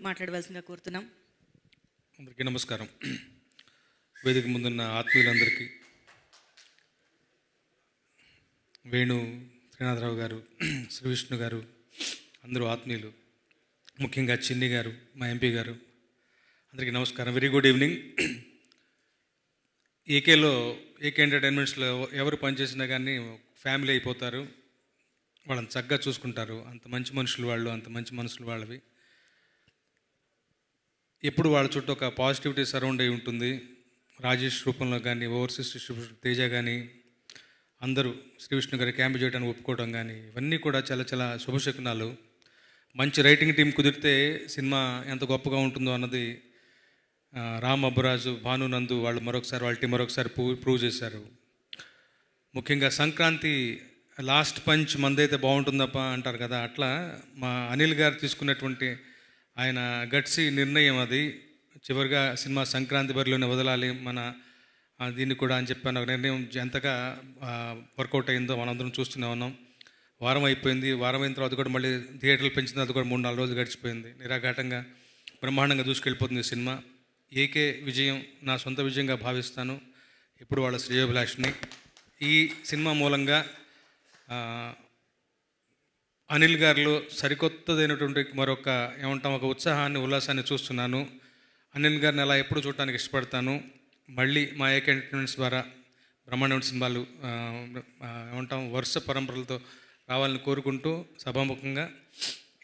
మాట్లాడవలసిందిగా కోరుతున్నాం. అందరికీ నమస్కారం. వేదిక ముందున్న ఆత్మీయులందరికీ, వేణు శ్రీనాథరావు గారు, శ్రీ విష్ణు గారు, అందరూ ఆత్మీయులు, ముఖ్యంగా చిన్ని గారు, మా ఎంపీ గారు, అందరికీ నమస్కారం. Very good evening. ఏకే ఎంటర్టైన్మెంట్స్లో ఎవరు పనిచేసినా కానీ ఫ్యామిలీ అయిపోతారు, వాళ్ళని చక్కగా చూసుకుంటారు. అంత మంచి మనుషులు వాళ్ళు, అంత మంచి మనసులు వాళ్ళవి. ఎప్పుడు వాళ్ళ చుట్టూ ఒక పాజిటివిటీ సరౌండ్ అయి ఉంటుంది. రాజేష్ రూపంలో కానీ, ఓవర్సీస్ డిస్ట్రిబ్యూటర్ తేజ కానీ, అందరూ శ్రీ విష్ణు గారి క్యాంప్ చేయడానికి ఒప్పుకోవడం కానీ, ఇవన్నీ కూడా చాలా చాలా శుభశకునాలు. మంచి రైటింగ్ టీం కుదిరితే సినిమా ఎంత గొప్పగా ఉంటుందో అన్నది రామ్ అబ్బురాజు, భాను నందు వాళ్ళు వాళ్ళ టీం మరొకసారి ప్రూవ్ చేశారు. ముఖ్యంగా సంక్రాంతి లాస్ట్ పంచ్ మందైతే బాగుంటుందప్ప అంటారు కదా, అట్లా మా అనిల్ గారు తీసుకున్నటువంటి ఆయన గట్సి నిర్ణయం అది. చివరిగా సినిమా సంక్రాంతి బరిలోనే వదలాలి మన దీన్ని కూడా అని చెప్పాను. నిర్ణయం ఎంతగా వర్కౌట్ అయిందో మనందరం చూస్తూనే ఉన్నాం. వారం అయిపోయింది. వారం అయిన తర్వాత కూడా మళ్ళీ థియేటర్లు పెంచిన తర్వాత కూడా 3-4 రోజులు గడిచిపోయింది. నిరాఘాటంగా బ్రహ్మాండంగా దూసుకెళ్ళిపోతుంది సినిమా. ఏకే విజయం నా సొంత విజయంగా భావిస్తాను. ఇప్పుడు వాళ్ళ శ్రేయోభిలాషిని. ఈ సినిమా మూలంగా అనిల్ గారిలో సరికొత్తదైనటువంటి మరొక ఒక ఉత్సాహాన్ని, ఉల్లాసాన్ని చూస్తున్నాను. అనిల్ గారిని అలా ఎప్పుడు చూడటానికి ఇష్టపడతాను. మళ్ళీ మా ఏకే ఎంటర్టైన్మెంట్స్ ద్వారా బ్రహ్మాండమైన సినిమాలు వరుస పరంపరలతో రావాలని కోరుకుంటూ సభాముఖంగా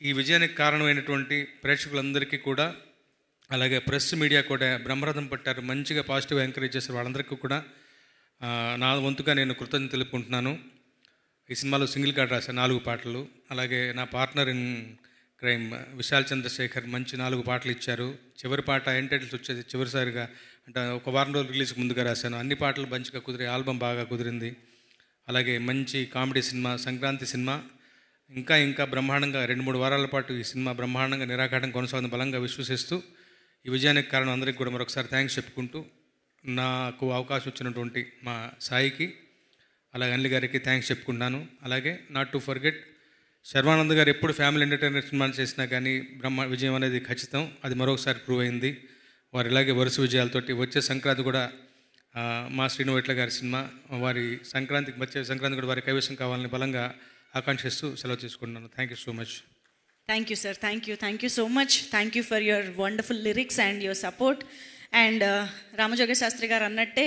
ఈ విజయానికి కారణమైనటువంటి ప్రేక్షకులందరికీ కూడా, అలాగే ప్రెస్ మీడియా కూడా బ్రహ్మరథం పట్టారు, మంచిగా పాజిటివ్గా ఎంకరేజ్ చేశారు. వాళ్ళందరికీ కూడా నా వంతుగా నేను కృతజ్ఞత తెలుపుకుంటున్నాను. ఈ సినిమాలో సింగిల్ కార్డ్ రాశాను, 4 పాటలు. అలాగే నా partner in crime Vishal Chandrashekhar మంచి 4 పాటలు ఇచ్చారు. చివరి పాట ఎండ్ టైటిల్స్ వచ్చేది చివరిసారిగా, అంటే ఒక వారం రోజులు రిలీజ్కి ముందుగా రాశాను. అన్ని పాటలు మంచిగా కుదిరి ఆల్బమ్ బాగా కుదిరింది. అలాగే మంచి కామెడీ సినిమా, సంక్రాంతి సినిమా ఇంకా బ్రహ్మాండంగా 2-3 వారాల పాటు ఈ సినిమా బ్రహ్మాండంగా నిరాఘాటం కొనసాగుతుంది బలంగా విశ్వసిస్తూ, ఈ విజయానికి కారణం అందరికీ కూడా మరొకసారి థ్యాంక్స్ చెప్పుకుంటూ, నాకు అవకాశం ఇచ్చినటువంటి మా సాయికి, అలాగే అనిల్ గారికి థ్యాంక్స్ చెప్పుకుంటున్నాను. అలాగే నాట్ టు ఫర్గెట్ శర్వానంద్ గారు ఎప్పుడు ఫ్యామిలీ ఎంటర్టైనర్ సినిమాలు చేసినా కానీ విజయం అనేది ఖచ్చితం. అది మరొకసారి ప్రూవ్ అయింది. వారు ఇలాగే వరుస విజయాలతోటి వచ్చే సంక్రాంతి కూడా మా శ్రీను వైట్ల గారి సినిమా, వారి వచ్చే సంక్రాంతి కూడా వారి కైవసం కావాలని బలంగా ఆకాంక్షిస్తూ సెలవు తీసుకుంటున్నాను. Thank you so much. Thank you, sir. Thank you so much. Thank you for your wonderful lyrics and your support. And Ramajoga Shastri garu annate